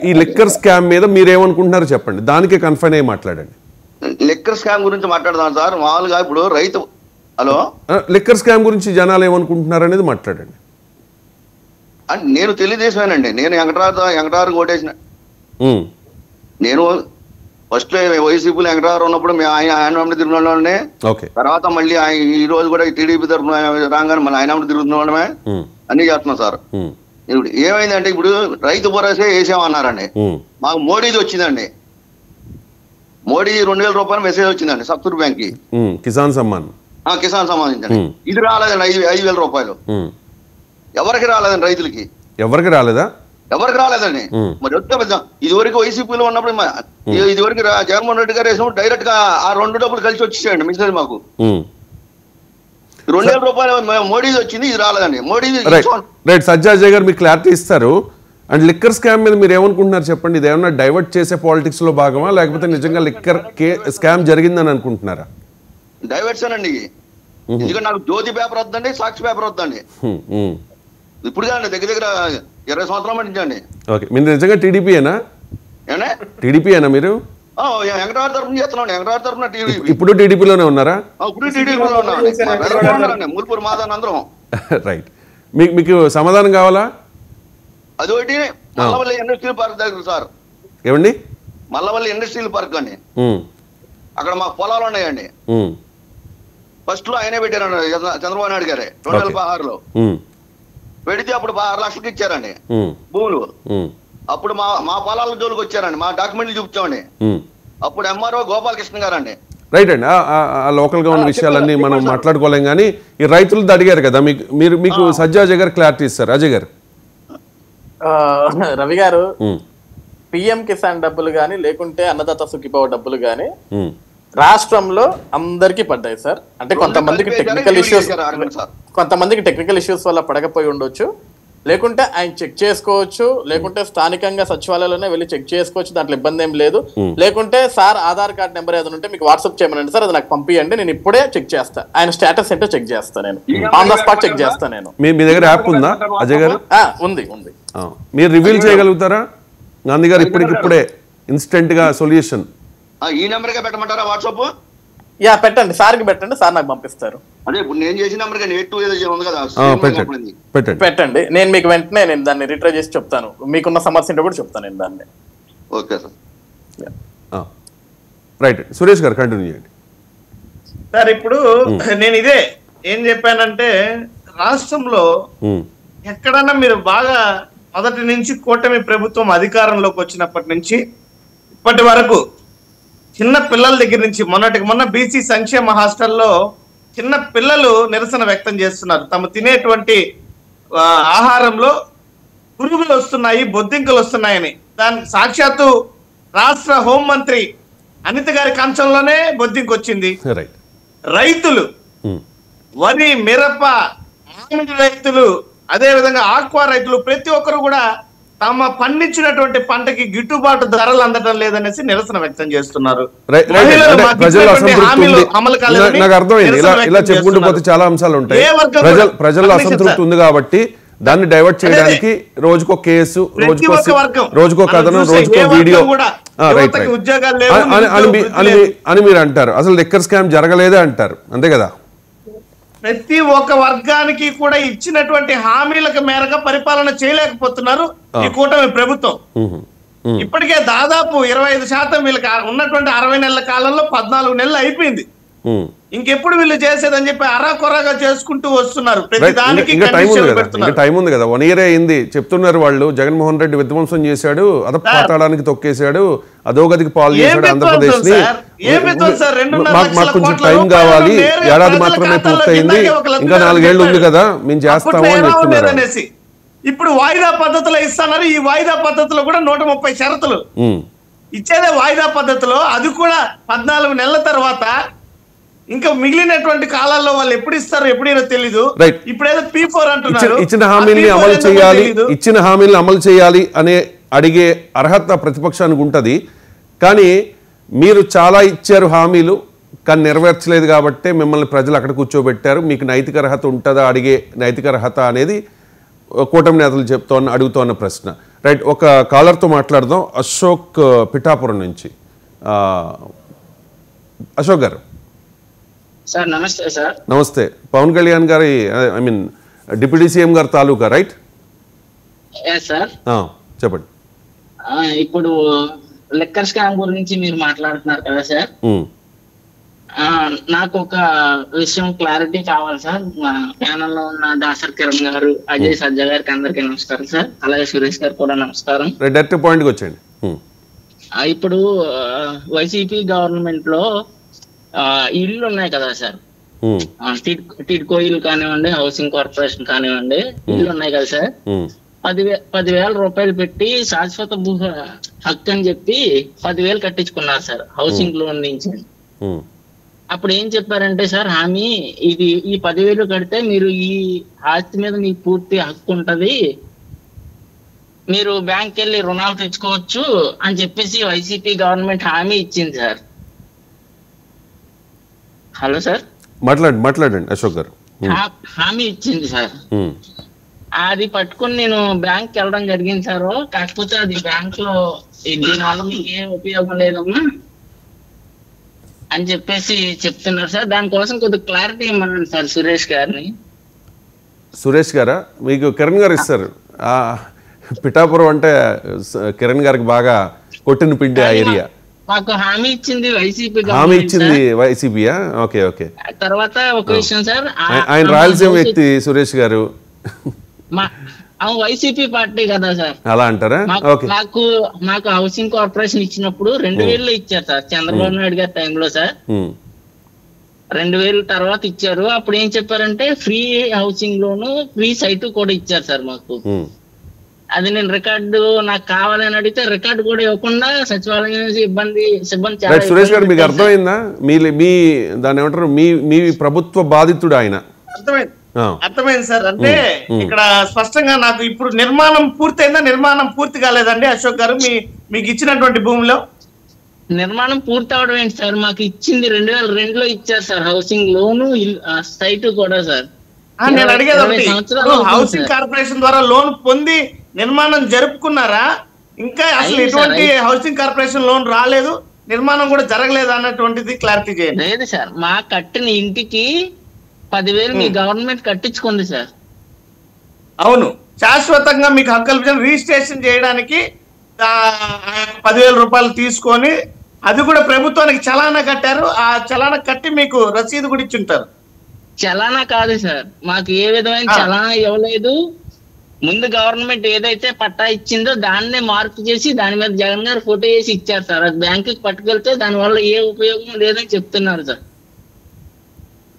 ఈ liquor scam మీద మీరేమనుకుంటున్నారో చెప్పండి, దానికే కన్ఫైన్ అయ్యి మాట్లాడండి. లిక్కర్ స్కామ్ గురించి మాట్లాడదాం సార్. మామూలుగా ఇప్పుడు రైతు హలో లిక్కర్ స్కామ్ గురించి జనాలు ఏమనుకుంటున్నారు అనేది మాట్లాడండి. నేను తెలుగుదేశమేనండి. నేను వెంకటరావు ఓటేసిన. నేను ఫస్ట్ వైసీపీలో వెంకటరావు ఉన్నప్పుడు ఆయన తిరుగుతుండే, తర్వాత మళ్ళీ ఈ రోజు కూడా టీడీపీ తరఫున రాగానే మన ఆయన తిరుగుతుండమే అన్ని చేస్తున్నాం సార్. ఇప్పుడు ఏమైందంటే ఇప్పుడు రైతు భరోసా వేసామన్నారండి, మాకు మోడీది వచ్చిందండి. మోడీ 2000 రూపాయలు మెసేజ్ వచ్చిందండి సబ్సిడీ బ్యాంక్ కి, కిసాన్ సమ్మాన్ సంబంధించండి. ఇది రాలేదండి 5000 రూపాయలు. ఎవరికి రాలేదండి, రైతులకి ఎవరికి రాలేదా? ఎవరికి రాలేదండి. మరి ఇది వరకు వైసీపీలో ఉన్నప్పుడు ఇది వరకు జగన్మోహన్ రెడ్డి గారు వేసినప్పుడు డైరెక్ట్ గా ఆ 2 డబ్బులు కలిసి వచ్చేసాయండి మెసేజ్ మాకు. 2000 రూపాయలు మోడీది వచ్చింది, ఇది రాలేదండి. మోడీది రైట్. సజ్జా అజయ్ గారు మీకు క్లారిటీ ఇస్తారు. అండ్ లిక్కర్ స్కామ్ మీద మీరు ఏమనుకుంటున్నారు చెప్పండి. ఇది ఏమన్నా డైవర్ట్ చేసే పాలిటిక్స్ లో భాగమా, లేకపోతే నిజంగా లిక్కర్ స్కామ్ జరిగిందని అనుకుంటున్నారా? డైవర్షన్ అండి. ఎందుకంటే నాకు జ్యోతి పేపర్ వద్దండి, సాక్షి పేపర్ వద్దండి. ఇప్పుడు కాదండి, దగ్గర 20 సంవత్సరాల నుంచి. ఓకే, మీరు నిజంగా టీడీపీయేనా? టీడీపీయేనా మీరు? వెంకటరావు తరఫున చేస్తున్నాం. వెంకటరావు తరఫున టీడీపీ. ఇప్పుడు టీడీపీలోనే ఉన్నారా? ఇప్పుడు టీడీపీలో ఉన్నాం. ముల్పూర్ మాదాన్ అందరం. రైట్. మీకు సమాధానం కావాలా? అదొకటి మల్లవల్లి ఇండస్ట్రియల్ పార్క్ దగ్గర సార్. ఏమండి? మల్లవల్లి ఇండస్ట్రియల్ పార్క్ అండి. అక్కడ మాకు పొలాలు ఉన్నాయండి. ఫస్ట్ లో ఆయనే పెట్టారండి చంద్రబాబు నాయుడు గారే 2016లో పెడితే అప్పుడు 6 లక్షలకి ఇచ్చారండి భూములు. అప్పుడు మా పొలాల జోలికి వచ్చారండి, మా డాక్యుమెంట్లు చూపించామండి. అప్పుడు ఎంఆర్ఓ గోపాలకృష్ణ గారండి. రైట్ అండి. లోకల్ గా ఉన్న విషయాలన్నీ మనం మాట్లాడుకోలేం, కానీ ఈ రైతులది అడిగారు కదా, మీకు సజ్జా అజయ్ గారు క్లారిటీ ఇస్తారు. అజయ్ గారు. రవి గారు, పిఎం కిసాన్ డబ్బులు గాని లేకుంటే అన్నదాత సుఖీభవ డబ్బులు గాని రాష్ట్రంలో అందరికీ పడ్డాయి సార్. అంటే కొంతమందికి టెక్నికల్ ఇష్యూస్ వల్ల పడకపోయి ఉండొచ్చు, లేకుంటే ఆయన చెక్ చేసుకోవచ్చు, లేకుంటే స్థానికంగా సచివాలయంలోనే వెళ్ళి చెక్ చేసుకోవచ్చు, దాంట్లో ఇబ్బంది ఏం లేదు. లేకుంటే సార్ ఆధార్ కార్డ్ నెంబర్ ఏదైనా ఉంటే మీకు వాట్సాప్ చేయమనండి సార్, అది నాకు పంపియండి, నేను ఇప్పుడే చెక్ చేస్తా. ఆయన స్టేటస్ ఏంటో చెక్ చేస్తా, నేను ఆన్ ద స్పాట్ చెక్ చేస్తా. నేను మీ దగ్గర యాప్ ఉందా అజయ్ గారు? ఉంది. మీరు రివీల్ చేయగలుగుతారా గాంధీ గారు ఇప్పటికిప్పుడే ఇన్స్టెంట్ గా సొల్యూషన్? ఈ నెంబర్ గా పెట్టమంటారా వాట్సాప్? పెట్టండి, సార్కి పెట్టండి, సార్ నాకు పంపిస్తారు. అదే ఇప్పుడు నేను చేసిన నెంబర్ ఉంది కదా, పెట్టండి. నేను మీకు వెంటనే నేను దాన్ని రిట్రై చేసి చెప్తాను, మీకున్న సమస్య ఏంటో కూడా చెప్తాను నేను దాన్ని. Okay sir. రైట్. సురేష్ గారు కంటిన్యూ చేయండి సార్. ఇప్పుడు నేను ఇదే ఏం చెప్పానంటే, రాష్ట్రంలో ఎక్కడన్నా మీరు బాగా మొదటి నుంచి కూటమి ప్రభుత్వం అధికారంలోకి వచ్చినప్పటి నుంచి ఇప్పటి వరకు చిన్న పిల్లల దగ్గర నుంచి మొన్న బీసీ సంక్షేమ హాస్టల్లో చిన్న పిల్లలు నిరసన వ్యక్తం చేస్తున్నారు. తమ తినేటువంటి ఆహారంలో పురుగులు వస్తున్నాయి, బొద్దింకలు వస్తున్నాయని. దానికి సాక్షాత్తు రాష్ట్ర హోంమంత్రి అనిత గారి కంచంలోనే బొద్దింక వచ్చింది. రైతులు వరి, మిరప, మామిడి రైతులు, అదే విధంగా ఆక్వా రైతులు ప్రతి ఒక్కరు కూడా తమ పండించినటువంటి పంటకి గిట్టుబాటు ధరలు అందడం లేదనేసి నిరసన వ్యక్తం చేస్తున్నారు. నాకు అర్థమైంది. ఇలా చెప్పుకుంటూ పోతే చాలా అంశాలు ఉంటాయి. ప్రజల అసంతృప్తి ఉంది కాబట్టి దాన్ని డైవర్ట్ చేయడానికి రోజుకో కేసు, రోజుకో కథనం, రోజుకో వీడియో అని మీరు అంటారు. అసలు లిక్కర్ స్కామ్ జరగలేదే అంటారు, అంతే కదా? ప్రతి ఒక్క వర్గానికి కూడా ఇచ్చినటువంటి హామీలకు మేరకు పరిపాలన చేయలేకపోతున్నారు ఈ కూటమి ప్రభుత్వం. ఇప్పటికే దాదాపు 25% వీళ్ళకి ఉన్నటువంటి 60 నెలల కాలంలో 14 నెలలు అయిపోయింది. ఇంకెప్పుడు వీళ్ళు చేసేదని చెప్పి అరాకొరగా చేసుకుంటూ వస్తున్నారు. టైం ఉంది కదా, 1 year అయింది చెప్తున్నారు వాళ్ళు. జగన్మోహన్ రెడ్డి విధ్వంసం చేశాడు, అదపాతాడానికి తొక్కేశాడు, అధోగతికి పాలు చేశాడు ఆంధ్రప్రదేశ్ ని. మాకు కొంచెం టైం కావాలి, ఏడాది మాత్రమే పూర్తయింది, ఇంకా 4 ఏళ్ళు ఉంది కదా, మేము చేస్తాము అని చెప్తున్నారు. ఇప్పుడు వాయిదా పద్ధతిలో ఇస్తున్నారు. ఈ వాయిదా పద్ధతిలో కూడా 130 షరతులు ఇచ్చేదే వాయిదా పద్ధతిలో. అది కూడా 14 నెలల తర్వాత. ఇంకా మిగిలినటువంటి కాలాల్లో వాళ్ళు ఎప్పుడు ఇస్తారో ఎప్పుడైనా తెలీదు. ఇప్పుడేదో P4 అంటున్నారు. ఇచ్చిన హామీలను అమలు చేయాలి అనే అడిగే అర్హత ప్రతిపక్షానికి ఉంటది. కానీ మీరు చాలా ఇచ్చారు హామీలు, కానీ నెరవేర్చలేదు కాబట్టి మిమ్మల్ని ప్రజలు అక్కడ కూర్చోబెట్టారు. మీకు నైతిక అర్హత ఉంటుందా అడిగే నైతిక అర్హత అనేది కూటమి నేతలు అడుగుతోన్న ప్రశ్న. రైట్, ఒక కాలర్తో మాట్లాడదాం. అశోక్ పిఠాపురం నుంచి. అశోక్ గారు సార్ నమస్తే. సార్ నమస్తే. పవన్ కళ్యాణ్ గారి ఐ మీన్ డిప్యూటీ సీఎం గారి తాలూకా రైట్? సార్ చెప్పండి. ఇప్పుడు లిక్కర్ స్కామ్ గురించి మీరు మాట్లాడుతున్నారు కదా సార్, నాకు ఒక విషయం క్లారిటీ కావాలి సార్. మా ప్యానల్ లో ఉన్న దాసర్ కిరణ్ గారు, అజయ్ సజ్జా గారికి అందరికీ నమస్కారం సార్. అలాగే సురేష్ గారు కూడా నమస్కారం. డైరెక్ట్ పాయింట్కి వచ్చేయండి. ఇప్పుడు వైసీపీ గవర్నమెంట్ లో ఇల్లు ఉన్నాయి కదా సార్, టిడ్కో ఇల్లు కానివ్వండి, హౌసింగ్ కార్పొరేషన్ కానివ్వండి, ఇల్లు ఉన్నాయి కదా సార్. 10,000 రూపాయలు పెట్టి శాశ్వత భూ హక్కు అని చెప్పి 10,000 కట్టించుకున్నారు సార్ హౌసింగ్ లోన్ నుంచి. అప్పుడు ఏం చెప్పారంటే సార్, హామీ ఇది ఈ 10,000 కడితే మీరు ఈ ఆస్తి మీద మీకు పూర్తి హక్కు ఉంటది, మీరు బ్యాంక్ వెళ్ళి రుణాలు తెచ్చుకోవచ్చు అని చెప్పేసి వైసీపీ గవర్నమెంట్ హామీ ఇచ్చింది సార్. హలో సార్, మాట్లాడండి అశోక్ గారు. హామీ ఇచ్చింది సార్. అది పట్టుకుని నేను బ్యాంక్ వెళ్ళడం జరిగింది సార్. కాకపోతే అది బ్యాంక్ లో దీనివల్ల మీకు ఏం ఉపయోగం లేదమ్మా అని చెప్పేసి చెప్తున్నారు సార్. దానికోసం కొద్దిగా క్లారిటీ ఇవ్వమన్నాను సార్ సురేష్ గారిని. సురేష్ గారా? మీకు కిరణ్ గారు ఇస్తారు. పిఠాపురం అంటే కిరణ్ గారికి బాగా కొట్టిన పిండి ఆ ఏరియా. మాకు హామీ ఇచ్చింది వైసీపీ. హామీ ఇచ్చింది వైసీపీయా? Okay okay. తర్వాత ఒక విషయం సార్, ఆయన రాయలసీమ వ్యక్తి సురేష్ గారు. వైసీపీ పార్టీ కదా సార్. అలా అంటారా? మాకు హౌసింగ్ కార్పొరేషన్ ఇచ్చినప్పుడు 2,000 ఇచ్చారు సార్ చంద్రబాబు నాయుడు గారి టైంలో సార్. 2,000 తర్వాత ఇచ్చారు. అప్పుడు ఏం చెప్పారంటే free housing loan, free site కూడా ఇచ్చారు సార్ మాకు. అది నేను రికార్డు నాకు కావాలని అడిగితే రికార్డు కూడా ఇవ్వకుండా సచివాలయం సిబ్బంది సురేష్ గారు మీకు అర్థమైందా? మీ దాన్ని ఏమంటారు, మీ ప్రభుత్వ బాధితుడు ఆయన. అర్థమైంది సార్. అంటే ఇక్కడ స్పష్టంగా నాకు ఇప్పుడు నిర్మాణం పూర్తయిందా, నిర్మాణం పూర్తి కాలేదండి అశోక్ గారు? మీకు ఇచ్చినటువంటి భూమిలో నిర్మాణం పూర్తి అవడం ఏంటి సార్? మాకు ఇచ్చింది 2002లో ఇచ్చారు సార్ హౌసింగ్ లోను, సైట్ కూడా సార్. నేను అడిగేది ఒకటి, హౌసింగ్ కార్పొరేషన్ ద్వారా లోన్ పొంది నిర్మాణం జరుపుకున్నారా? ఇంకా అసలు ఎటువంటి హౌసింగ్ కార్పొరేషన్ లోన్ రాలేదు, నిర్మాణం కూడా జరగలేదు అన్నటువంటిది క్లారిటీ చేయండి. లేదు సార్, మా కట్టిన ఇంటికి 10,000 మీ గవర్నమెంట్ కట్టించుకుంది సార్. అవును, శాశ్వతంగా మీకు హక్కు కల్పించిన రిజిస్ట్రేషన్ చేయడానికి 10,000 రూపాయలు తీసుకొని అది కూడా ప్రభుత్వానికి చలానా కట్టారు. ఆ చలానా కట్టి మీకు రసీదు కూడా ఇచ్చింటారు. చలానా కాదు సార్, మాకు ఏ విధమైన చలానా ఇవ్వలేదు. ముందు గవర్నమెంట్ ఏదైతే పట్టా ఇచ్చిందో దాన్నే మార్పు చేసి దాని మీద జగన్ గారు ఫోటో వేసి ఇచ్చారు సార్. అది బ్యాంకుకి పట్టుకెళ్తే దాని వల్ల ఏ ఉపయోగం లేదని చెప్తున్నారు సార్.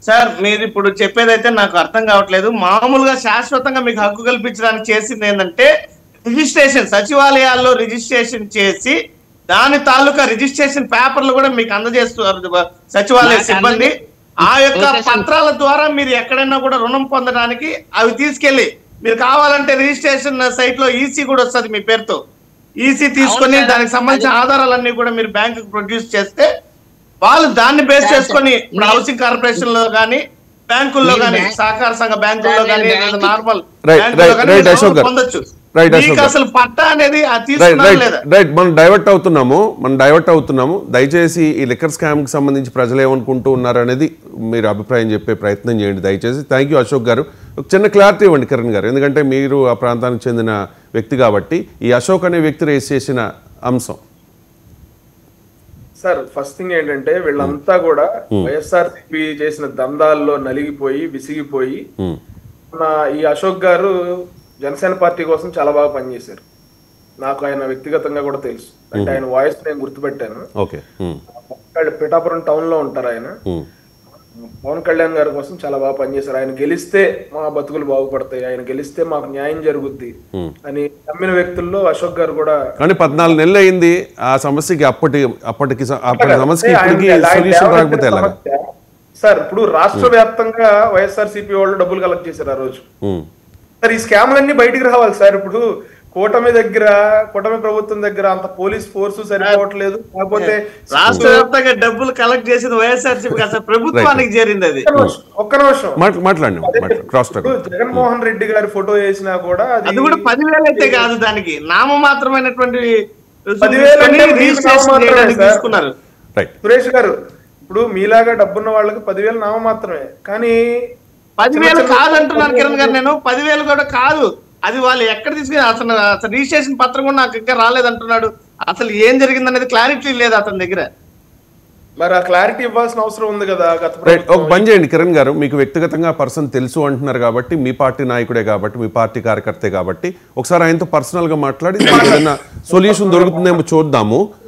సార్ మీరు ఇప్పుడు చెప్పేదైతే నాకు అర్థం కావట్లేదు. మామూలుగా శాశ్వతంగా మీకు హక్కు కల్పించడానికి చేసింది ఏంటంటే రిజిస్ట్రేషన్, సచివాలయాల్లో రిజిస్ట్రేషన్ చేసి దాని తాలూకా రిజిస్ట్రేషన్ పేపర్లు కూడా మీకు అందజేస్తున్నారు సచివాలయ సిబ్బంది. ఆ యొక్క పత్రాల ద్వారా మీరు ఎక్కడైనా కూడా రుణం పొందడానికి అవి తీసుకెళ్లి మీరు కావాలంటే రిజిస్ట్రేషన్ సైట్ లో ఈసీ కూడా వస్తుంది మీ పేరుతో. ఈసీ తీసుకొని దానికి సంబంధించిన ఆధారాలన్నీ కూడా మీరు బ్యాంకు ప్రొడ్యూస్ చేస్తే వాళ్ళు దాన్ని బేస్ చేసుకొని ఇప్పుడు హౌసింగ్ కార్పొరేషన్ లో గానీ, బ్యాంకుల్లో గానీ, సహకార సంఘ బ్యాంకుల్లో గానీ, నార్మల్ పొందొచ్చు. అసలు పట్టా అనేది మనం డైవర్ట్ అవుతున్నాము. దయచేసి ఈ లిక్కర్ స్కామ్ కి సంబంధించి ప్రజలు ఏమనుకుంటూ ఉన్నారు అనేది మీరు అభిప్రాయం చెప్పే ప్రయత్నం చేయండి దయచేసి. Thank you Ashok garu. ఒక చిన్న క్లారిటీ ఇవ్వండి కిరణ్ గారు, ఎందుకంటే మీరు ఆ ప్రాంతానికి చెందిన వ్యక్తి కాబట్టి. ఈ అశోక్ అనే వ్యక్తి రేస్ చేసిన అంశం సార్, ఫస్ట్ థింగ్ ఏంటంటే వీళ్ళంతా కూడా వైఎస్ఆర్సీపీ చేసిన దందాల్లో నలిగిపోయి విసిగిపోయి ఈ అశోక్ గారు జనసేన పార్టీ కోసం చాలా బాగా పనిచేశారు. నాకు ఆయన వ్యక్తిగతంగా కూడా తెలుసు. అంటే ఆయన వాయిస్ నేను గుర్తుపెట్టాను. పిఠాపురం టౌన్ లో ఉంటారు ఆయన. పవన్ కళ్యాణ్ గారి కోసం చాలా బాగా పనిచేశారు. ఆయన గెలిస్తే మా బతుకులు బాగుపడతాయి, ఆయన గెలిస్తే మాకు న్యాయం జరుగుద్ది అని నమ్మిన వ్యక్తుల్లో అశోక్ గారు కూడా. కానీ 14 నెలలు అయింది ఆ సమస్యకి. అప్పటికి సార్ ఇప్పుడు రాష్ట్ర వ్యాప్తంగా వైఎస్ఆర్సీపీ వాళ్ళు డబ్బులు కలెక్ట్ చేశారు ఆ రోజు. సార్ ఈ స్కామ్లన్నీ బయటికి రావాలి సార్. ఇప్పుడు కూటమి ప్రభుత్వం దగ్గర అంత పోలీస్ ఫోర్స్ సరిపోవట్లేదు, కాకపోతే రాష్ట్ర వ్యాప్తంగా డబ్బులు కలెక్ట్ చేసింది వైఎస్ఆర్సీపీ అసలు ప్రభుత్వానికి చేరింది. అది ఒక్క నిమిషం మాట్లాడండి. జగన్మోహన్ రెడ్డి గారి ఫోటో వేసినా కూడా అది కూడా 10,000 అయితే కాదు, దానికి నామమాత్రమైనటువంటి 10,000 తీసుకున్నారు. సురేష్ గారు, ఇప్పుడు మీలాగా డబ్బున్న వాళ్ళకి 10,000 నామమాత్రమే, కానీ 10,000 కాదంటున్నాను కిరణ్ గారు. నేను 10,000 కూడా కాదు, అది వాళ్ళు ఎక్కడ తీసుకుని అసలు రిజిస్ట్రేషన్ పత్రం కూడా నాకు ఇంకా రాలేదంటున్నాడు. అసలు ఏం జరిగిందనేది క్లారిటీ లేదు అతని దగ్గర. మరి ఆ క్లారిటీ ఇవ్వాల్సిన అవసరం ఉంది కదా. ఒక పని చేయండి కిరణ్ గారు, మీకు వ్యక్తిగతంగా పర్సన్ తెలుసు అంటున్నారు కాబట్టి, మీ పార్టీ నాయకుడే కాబట్టి, మీ పార్టీ కార్యకర్తే కాబట్టి, ఒకసారి ఆయనతో పర్సనల్ గా మాట్లాడి ఏదైనా సొల్యూషన్ దొరుకుతుందేమో చూద్దాము.